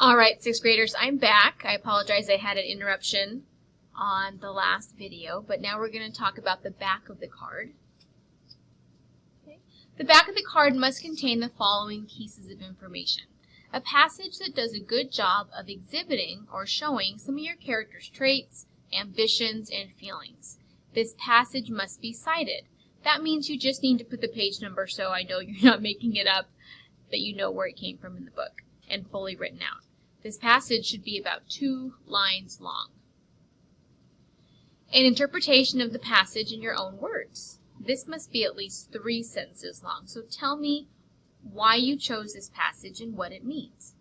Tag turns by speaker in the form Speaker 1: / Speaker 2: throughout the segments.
Speaker 1: All right, sixth graders, I'm back. I apologize I had an interruption on the last video, but now we're going to talk about the back of the card. Okay. The back of the card must contain the following pieces of information. A passage that does a good job of exhibiting or showing some of your character's traits, ambitions, and feelings. This passage must be cited. That means you just need to put the page number so I know you're not making it up, that you know where it came from in the book, and fully written out. This passage should be about 2 lines long. An interpretation of the passage in your own words. This must be at least 3 sentences long, so tell me why you chose this passage and what it means.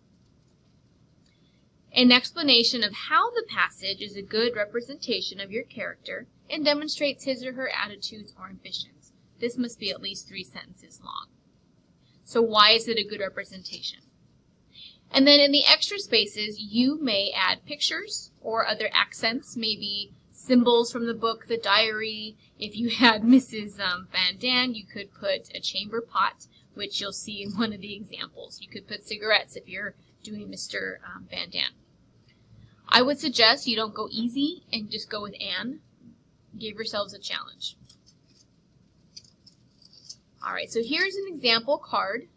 Speaker 1: An explanation of how the passage is a good representation of your character and demonstrates his or her attitudes or ambitions. This must be at least 3 sentences long. So why is it a good representation? And then in the extra spaces, you may add pictures or other accents, maybe symbols from the book, the diary. If you had Mrs. Van Daan, you could put a chamber pot, which you'll see in one of the examples. You could put cigarettes if you're doing Mr. Van Daan. I would suggest you don't go easy and just go with Anne. Give yourselves a challenge. All right, so here's an example card.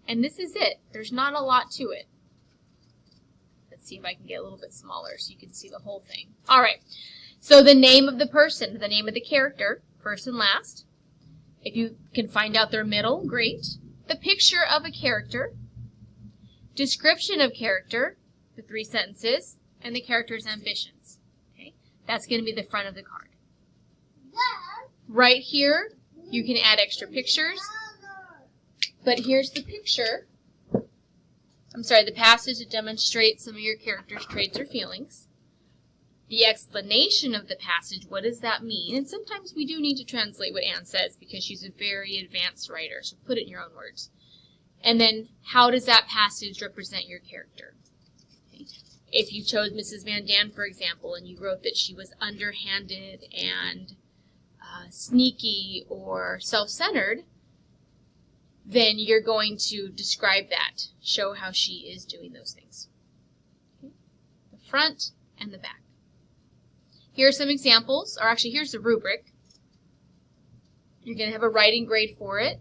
Speaker 1: And this is it. There's not a lot to it. Let's see if I can get a little bit smaller so you can see the whole thing. All right. So the name of the person, the name of the character, first and last. If you can find out their middle, great. The picture of a character. Description of character, the 3 sentences, and the character's ambitions. Okay? That's going to be the front of the card. Right here, you can add extra pictures. But here's the picture. The passage that demonstrates some of your character's traits or feelings. The explanation of the passage, what does that mean? And sometimes we do need to translate what Anne says because she's a very advanced writer, so put it in your own words. And then, how does that passage represent your character? Okay. If you chose Mrs. Van Daan, for example, and you wrote that she was underhanded and sneaky or self-centered, then you're going to describe that, show how she is doing those things. Okay. The front and the back. Here are some examples, or actually here's the rubric. You're going to have a writing grade for it.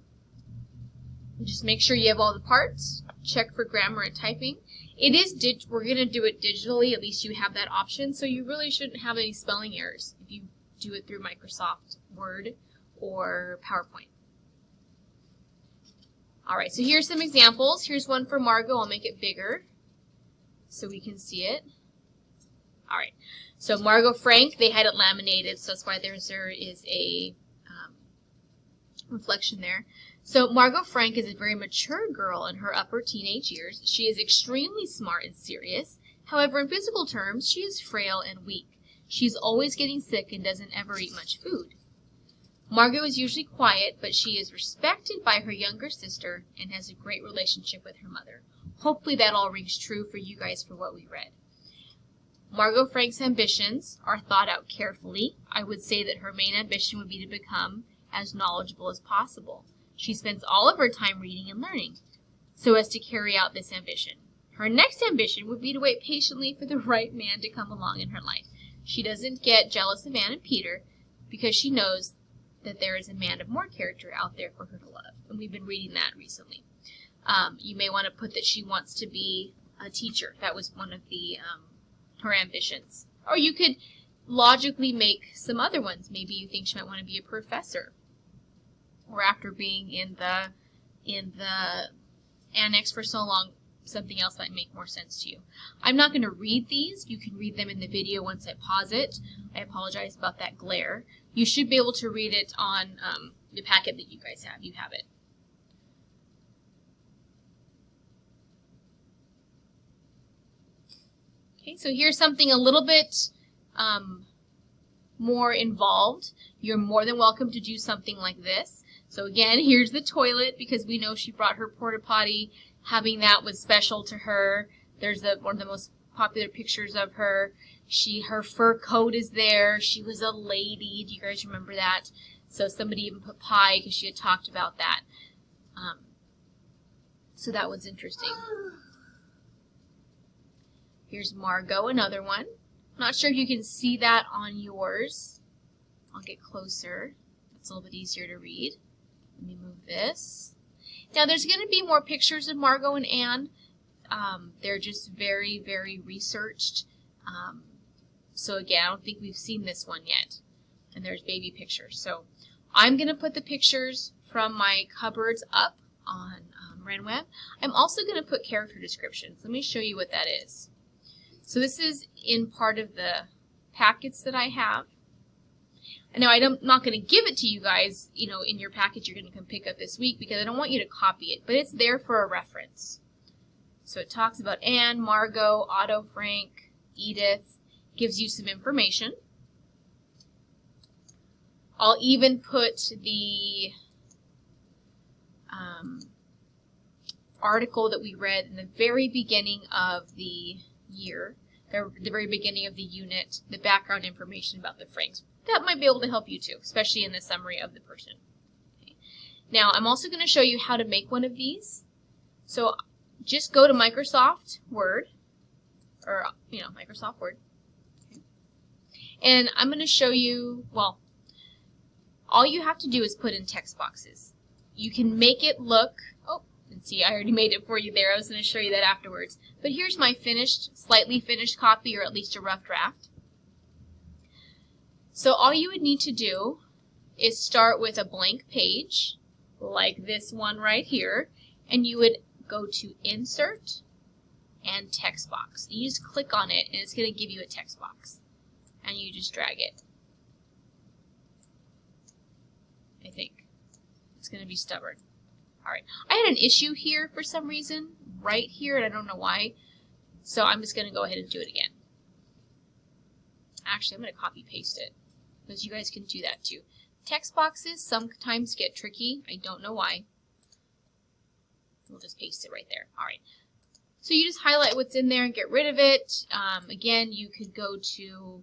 Speaker 1: And just make sure you have all the parts. Check for grammar and typing. We're going to do it digitally, at least you have that option, so you really shouldn't have any spelling errors if you do it through Microsoft Word or PowerPoint. All right, so here's some examples. Here's one for Margot. I'll make it bigger so we can see it. All right, so Margot Frank, they had it laminated, so that's why there is a reflection there. So Margot Frank is a very mature girl in her upper teenage years. She is extremely smart and serious. However, in physical terms, she is frail and weak. She's always getting sick and doesn't ever eat much food. Margot is usually quiet, but she is respected by her younger sister and has a great relationship with her mother. Hopefully that all rings true for you guys for what we read. Margot Frank's ambitions are thought out carefully. I would say that her main ambition would be to become as knowledgeable as possible. She spends all of her time reading and learning so as to carry out this ambition. Her next ambition would be to wait patiently for the right man to come along in her life. She doesn't get jealous of Anne and Peter because she knows that there is a man of more character out there for her to love. And we've been reading that recently. You may want to put that she wants to be a teacher. That was one of her ambitions. Or you could logically make some other ones. Maybe you think she might want to be a professor. Or after being in the annex for so long, something else might make more sense to you. I'm not going to read these. You can read them in the video once I pause it. I apologize about that glare. You should be able to read it on the packet that you guys have. You have it. Okay, so here's something a little bit more involved. You're more than welcome to do something like this. So again, here's the toilet because we know she brought her porta potty. Having that was special to her. There's one of the most popular pictures of her. Her fur coat is there. She was a lady. Do you guys remember that? So somebody even put pie because she had talked about that. So that was interesting. Here's Margot, another one. Not sure if you can see that on yours. I'll get closer. It's a little bit easier to read. Let me move this. Now there's going to be more pictures of Margot and Anne. They're just very, very researched. So again, I don't think we've seen this one yet. And there's baby pictures. So I'm going to put the pictures from my cupboards up on RENWEB. I'm also going to put character descriptions. Let me show you what that is. So this is in part of the packets that I have. And now I'm not going to give it to you guys, in your package you're going to come pick up this week because I don't want you to copy it, but it's there for a reference. So it talks about Anne, Margot, Otto, Frank, Edith, gives you some information. I'll even put the article that we read in the very beginning of the year, the very beginning of the unit, the background information about the Franks. That might be able to help you too, especially in the summary of the person. Okay. Now, I'm also going to show you how to make one of these. So just go to Microsoft Word, or, Microsoft Word. Okay. And I'm going to show you, well, all you have to do is put in text boxes. You can make it look, and see, I already made it for you there. I was going to show you that afterwards. But here's my finished, slightly finished copy, or at least a rough draft. So all you would need to do is start with a blank page, like this one right here, and you would go to Insert and Text Box. You just click on it, and it's going to give you a text box. And you just drag it. I think. It's going to be stubborn. Alright, I had an issue here for some reason, right here, and I don't know why, so I'm just going to go ahead and do it again. Actually, I'm going to copy-paste it, because you guys can do that too. Text boxes sometimes get tricky. I don't know why. We'll just paste it right there. Alright, so you just highlight what's in there and get rid of it. Again, you could go to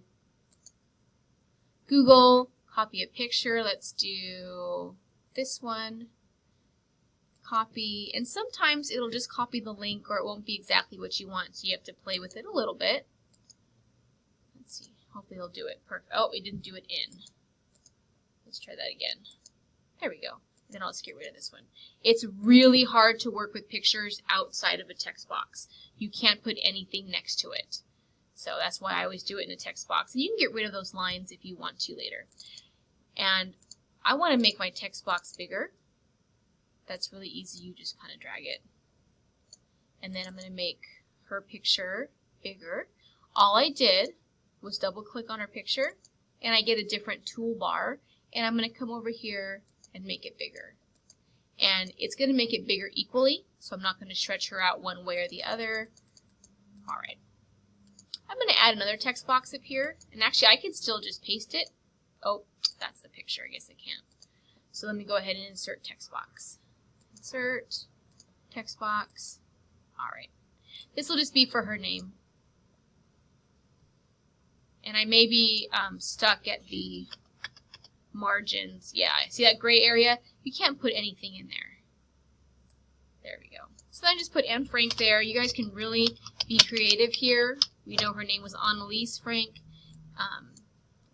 Speaker 1: Google, copy a picture. Let's do this one. Copy, and sometimes it'll just copy the link or it won't be exactly what you want, so you have to play with it a little bit. Let's see, hopefully it'll do it perfect. Oh, it didn't do it in. Let's try that again. There we go. Then I'll just get rid of this one. It's really hard to work with pictures outside of a text box. You can't put anything next to it. So that's why I always do it in a text box. And you can get rid of those lines if you want to later. And I want to make my text box bigger. That's really easy. You just kind of drag it. And then I'm going to make her picture bigger. All I did was double click on her picture and I get a different toolbar, and I'm going to come over here and make it bigger. And it's going to make it bigger equally, so I'm not going to stretch her out one way or the other. Alright. I'm going to add another text box up here, and actually I could still just paste it. Oh, that's the picture. I guess I can't. So let me go ahead and insert text box. Insert text box. Alright. This will just be for her name. And I may be stuck at the margins. Yeah, see that gray area? You can't put anything in there. There we go. So then I just put Anne Frank there. You guys can really be creative here. We know her name was Annalise Frank.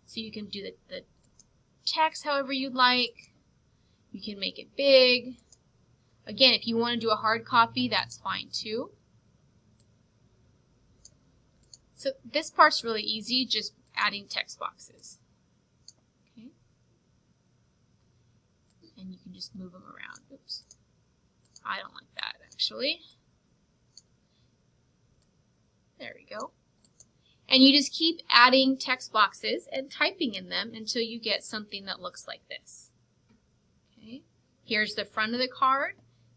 Speaker 1: So you can do the text however you'd like. You can make it big. Again, if you want to do a hard copy, that's fine too. So this part's really easy, just adding text boxes. Okay. And you can just move them around. Oops. I don't like that, actually. There we go. And you just keep adding text boxes and typing in them until you get something that looks like this. Okay. Here's the front of the card.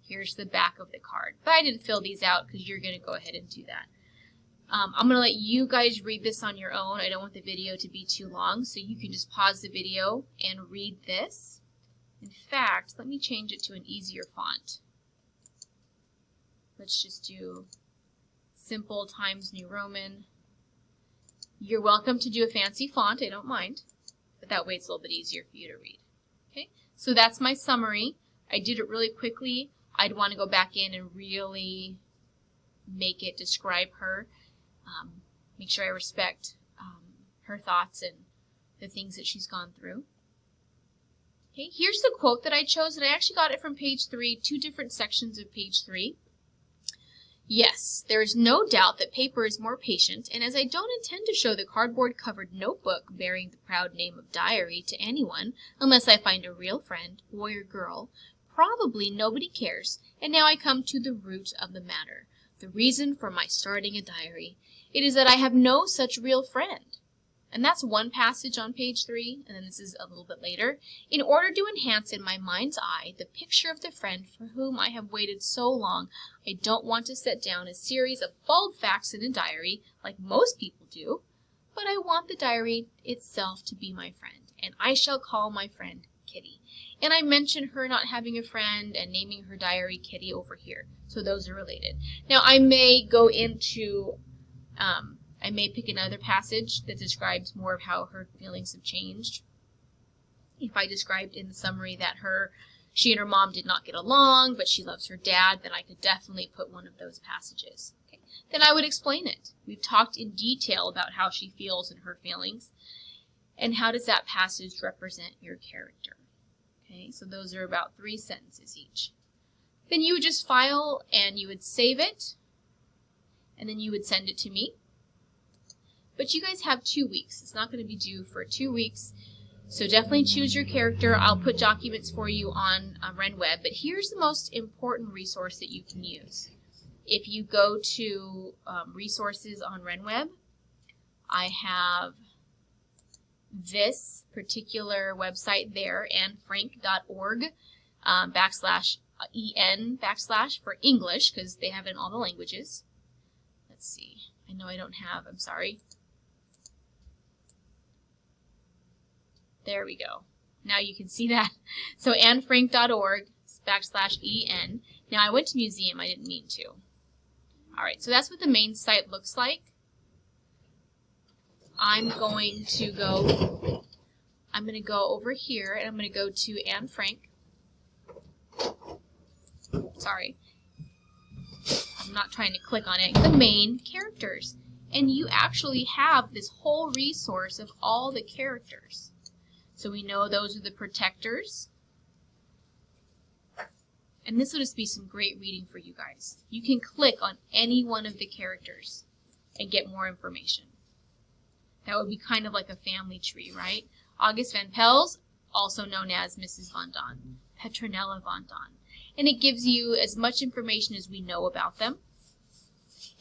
Speaker 1: Here's the back of the card. But I didn't fill these out because you're going to go ahead and do that. I'm going to let you guys read this on your own. I don't want the video to be too long, so you can just pause the video and read this. In fact, let me change it to an easier font. Let's just do Simple Times New Roman. You're welcome to do a fancy font, I don't mind, but that way it's a little bit easier for you to read. Okay, so that's my summary. I did it really quickly. I'd want to go back in and really make it describe her. make sure I respect her thoughts and the things that she's gone through. Okay, here's the quote that I chose, and I actually got it from page 3, 2 different sections of page 3. Yes, there is no doubt that paper is more patient, and as I don't intend to show the cardboard-covered notebook bearing the proud name of diary to anyone, unless I find a real friend, boy or girl, probably nobody cares, and now I come to the root of the matter, the reason for my starting a diary. It is that I have no such real friend. And that's one passage on page 3, and then this is a little bit later. In order to enhance in my mind's eye the picture of the friend for whom I have waited so long, I don't want to set down a series of bald facts in a diary, like most people do, but I want the diary itself to be my friend, and I shall call my friend Kitty. And I mention her not having a friend and naming her diary Kitty over here, so those are related. Now, I may go into... I may pick another passage that describes more of how her feelings have changed. If I described in the summary that she and her mom did not get along, but she loves her dad, then I could definitely put one of those passages. Okay. Then I would explain it. We've talked in detail about how she feels and her feelings, and how does that passage represent your character. Okay, so those are about 3 sentences each. Then you would just file and you would save it, and then you would send it to me. But you guys have 2 weeks. It's not going to be due for 2 weeks. So definitely choose your character. I'll put documents for you on RENWEB. But here's the most important resource that you can use. If you go to resources on RENWEB, I have this particular website there, annfrank.org /en/ for English, because they have it in all the languages. Let's see. I know I don't have, I'm sorry. There we go. Now you can see that. So annfrank.org /en. Now I went to museum. I didn't mean to. All right, so that's what the main site looks like. I'm going to go over here, and I'm going to go to Anne Frank. Sorry. I'm not trying to click on it. The main characters. And you actually have this whole resource of all the characters. So we know those are the protectors. And this will just be some great reading for you guys. You can click on any one of the characters and get more information. That would be kind of like a family tree, right? August Van Pels, also known as Mrs. Von Don, Petronella Von Don. And it gives you as much information as we know about them.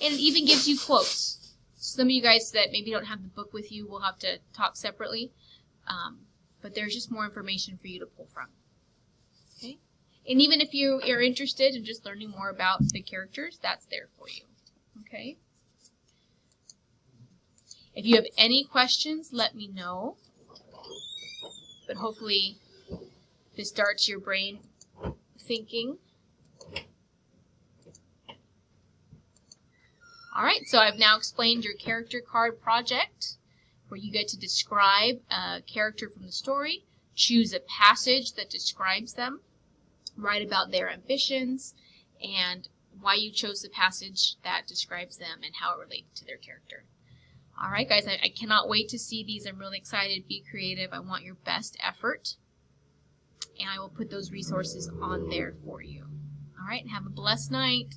Speaker 1: And it even gives you quotes. Some of you guys that maybe don't have the book with you will have to talk separately. But there's just more information for you to pull from. Okay? And even if you are interested in just learning more about the characters, that's there for you. Okay? If you have any questions, let me know. But hopefully this starts your brain thinking. Alright, so I've now explained your character card project, where you get to describe a character from the story, choose a passage that describes them, write about their ambitions, and why you chose the passage that describes them and how it relates to their character. Alright guys, I cannot wait to see these. I'm really excited. Be creative. I want your best effort. And I will put those resources on there for you. Alright, and have a blessed night.